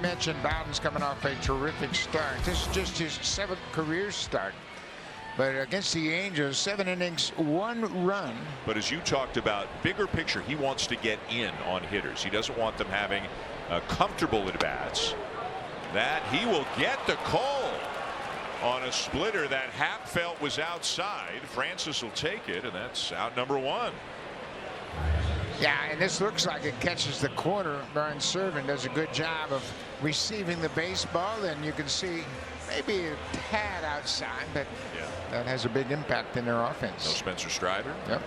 mentioned Bowden's coming off a terrific start. This is just his 7th career start. But against the Angels, 7 innings, 1 run. But as you talked about, bigger picture, he wants to get in on hitters. He doesn't want them having comfortable at bats. That he will get the call on a splitter that Happ felt was outside. Francis will take it, and that's out number 1. Yeah, and this looks like it catches the corner. Brian Servin does a good job of receiving the baseball, and you can see maybe a tad outside, but yeah, that has a big impact in their offense. No Spencer Strider. Yep.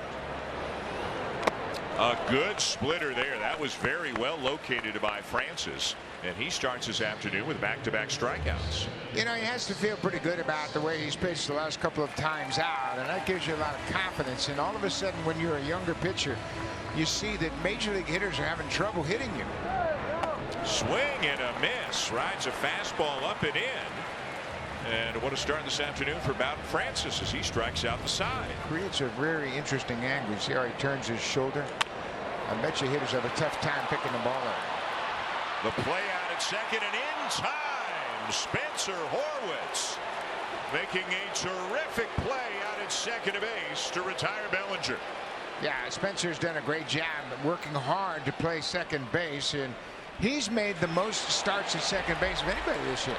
A good splitter there. That was very well located by Francis, and he starts his afternoon with back-to-back strikeouts. You know, he has to feel pretty good about the way he's pitched the last couple of times out, and that gives you a lot of confidence. And all of a sudden, when you're a younger pitcher, you see that major league hitters are having trouble hitting you. Swing and a miss. Rides a fastball up and in. And what a start this afternoon for Bowden Francis as he strikes out the side. Creates a very interesting angle. You see how he turns his shoulder? I bet you hitters have a tough time picking the ball up. The play out at second, and in time, Spencer Horwitz making a terrific play out at second base to retire Bellinger. Yeah, Spencer's done a great job working hard to play second base, and he's made the most starts at second base of anybody this year.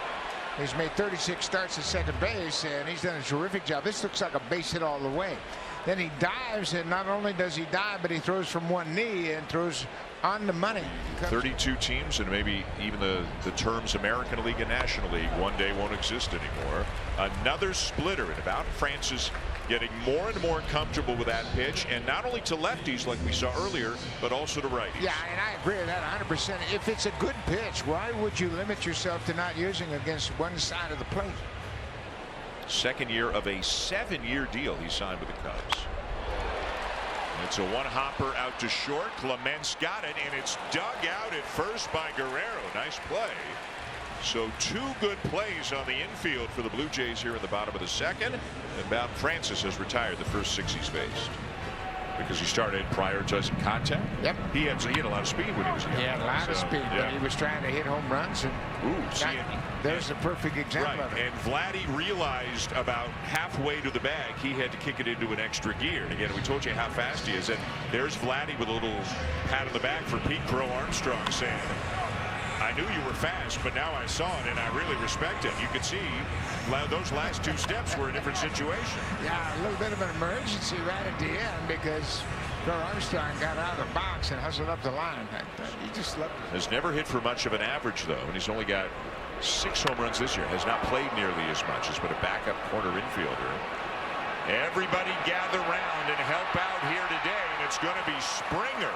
He's made 36 starts at second base, and he's done a terrific job. This looks like a base hit all the way. Then he dives, and not only does he dive, but he throws from one knee and throws on the money. 32 teams, and maybe even the terms American League and National League one day won't exist anymore. Another splitter, and Bowden Francis getting more and more comfortable with that pitch, and not only to lefties like we saw earlier, but also to righties. Yeah, and I agree with that 100%. If it's a good pitch, why would you limit yourself to not using against one side of the plate? Second year of a 7-year deal he signed with the Cubs. It's a one-hopper out to short. Clements got it, and it's dug out at first by Guerrero. Nice play. So 2 good plays on the infield for the Blue Jays here in the bottom of the second. And Bowden Francis has retired the first 6 he's faced because he started prioritizing contact. Yep. He had a lot of speed when he was young. He had a lot of speed, yeah, but he was trying to hit home runs. And there's the perfect example of it. And Vladdy realized about halfway to the bag he had to kick it into an extra gear. And again, we told you how fast he is. And there's Vladdy with a little pat on the back for Pete Crow Armstrong saying, I knew you were fast, but now I saw it, and I really respect it. You could see those last 2 steps were a different situation. Yeah, a little bit of an emergency right at the end because Crow Armstrong got out of the box and hustled up the line. He just loved it. Has never hit for much of an average, though, and he's only got 6 home runs this year. Has not played nearly as much. Has been a backup corner infielder. Everybody gather round and help out here today, and it's going to be Springer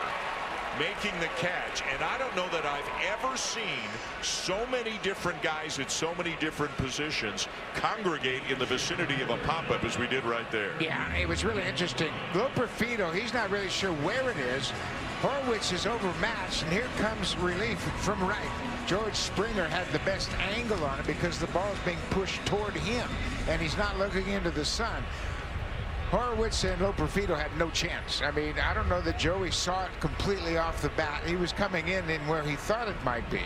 making the catch. And I don't know that I've ever seen so many different guys at so many different positions congregate in the vicinity of a pop-up as we did right there. Yeah, it was really interesting. Loperfido, he's not really sure where it is. Horwitz is overmatched, and here comes relief from right. George Springer had the best angle on it because the ball is being pushed toward him, and he's not looking into the sun. Horwitz and Loperfido had no chance. I mean, I don't know that Joey saw it completely off the bat. He was coming in where he thought it might be.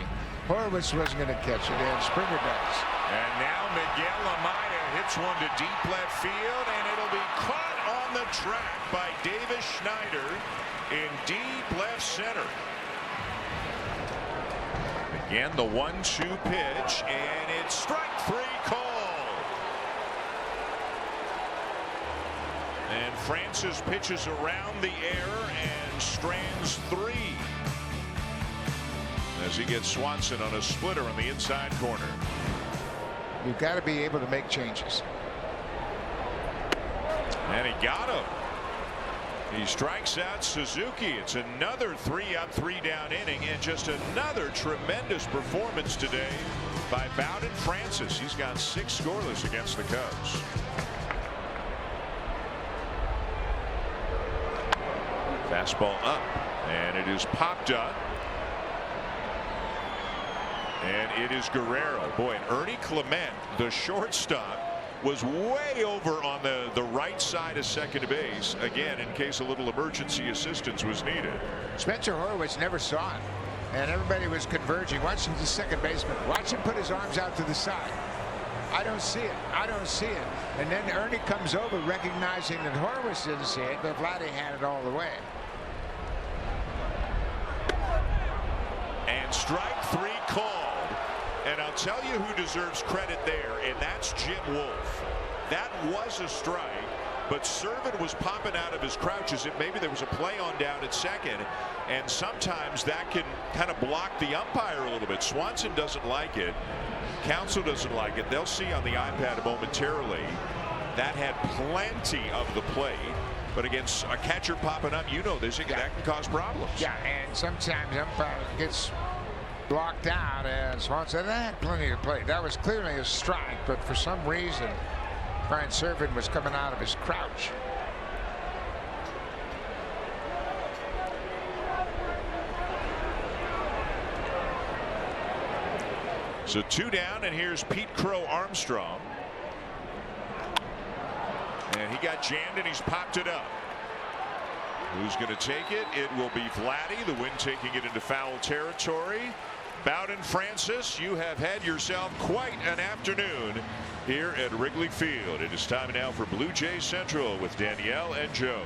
Horwitz wasn't going to catch it, and Springer does. And now Miguel Amaya hits one to deep left field, and it'll be caught on the track by Davis Schneider in deep left center. Again, the 1-2 pitch, and it's strike 3 call. And Francis pitches around the air and strands 3 as he gets Swanson on a splitter on the inside corner. You've got to be able to make changes. And he got him. He strikes out Suzuki. It's another 3-up, 3-down inning, and just another tremendous performance today by Bowden Francis. He's got 6 scoreless against the Cubs. Fastball up, and it is popped up, and it is Guerrero. Boy, and Ernie Clement, the shortstop, was way over on the right side of second base, again, in case a little emergency assistance was needed. Spencer Horwitz never saw it. and everybody was converging. Watching the second baseman. Watch him put his arms out to the side. I don't see it. I don't see it. And then Ernie comes over, recognizing that Horwitz didn't see it, but Vladdy had it all the way. And strike 3 called. And I'll tell you who deserves credit there, and that's Jim Wolf. That was a strike, but Servant was popping out of his crouches. Maybe there was a play on down at second, and sometimes that can kind of block the umpire a little bit. Swanson doesn't like it. Counsel doesn't like it. They'll see on the iPad momentarily. That had plenty of the plate, but against a catcher popping up, you know this, that can cause problems. Yeah, and sometimes umpire gets blocked out, and Swanson said that had plenty of play. That was clearly a strike, but for some reason Brian Servant was coming out of his crouch. So 2 down, and here's Pete Crow Armstrong. And he got jammed, and he's popped it up. Who's going to take it? It will be Vladdy. The Wind taking it into foul territory. Bowden, Francis, you have had yourself quite an afternoon here at Wrigley Field. It is time now for Blue Jays Central with Danielle and Joe.